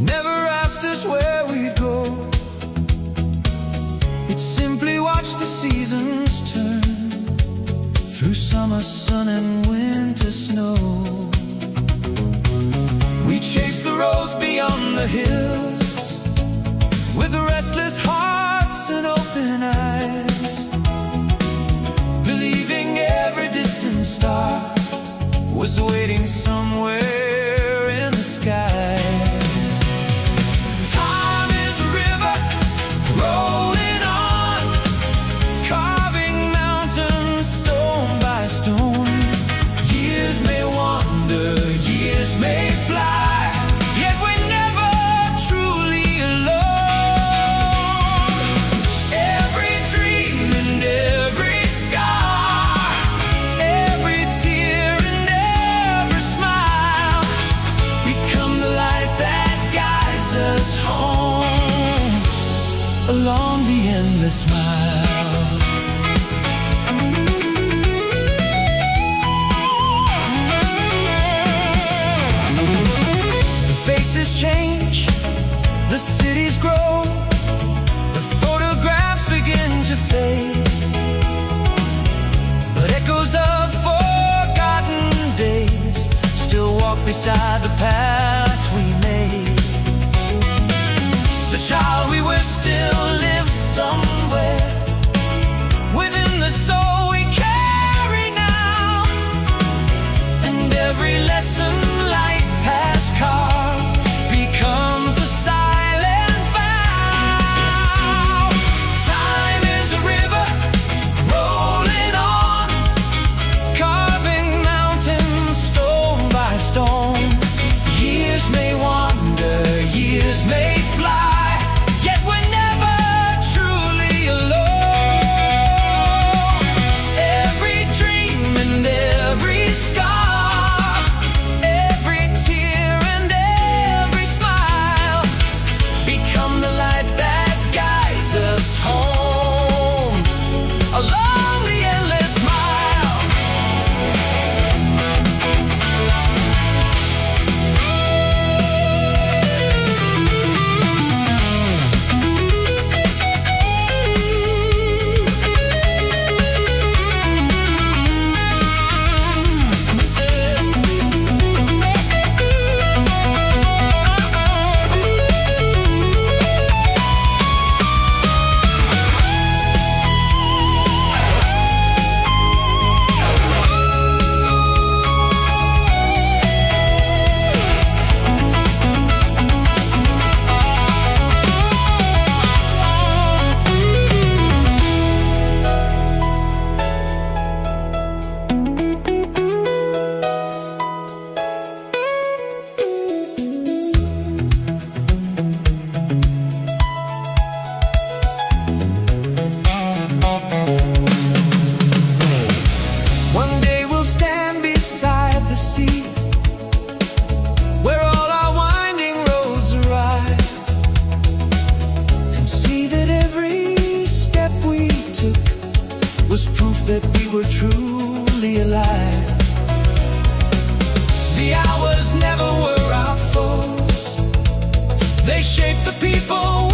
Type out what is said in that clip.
never asked us where we'd go. It simply watched the seasons turn through summer sun and winter snow. We chased the roads beyond the hills with restless hearts and open eyes, believing every distant star was waiting somewhere in the skies. Time is a river rolling on, carving mountains stone by stone. Years may wander, years may fly, yet we're never truly alone. Every dream and every scar, every tear and every smile become the light that guides us home along the endless mile. The faces change, the cities grow, the photographs begin to fade, but echoes of forgotten days still walk beside the paths we made. The child we were still lives somewhere within the soul we carry now, and every lesson life has carved becomes a silent vow. Time is a river rolling on, carving mountains stone by stone. Years may wander, years may fly, yet we're never truly alone. Every dream and every scar, every tear and every smile become the light that guides us home along the endless mile. One day we'll stand beside the sea, where all our winding roads arrive, and see that every step we took was proof that we were truly alive. The hours never were our foes, they shaped the people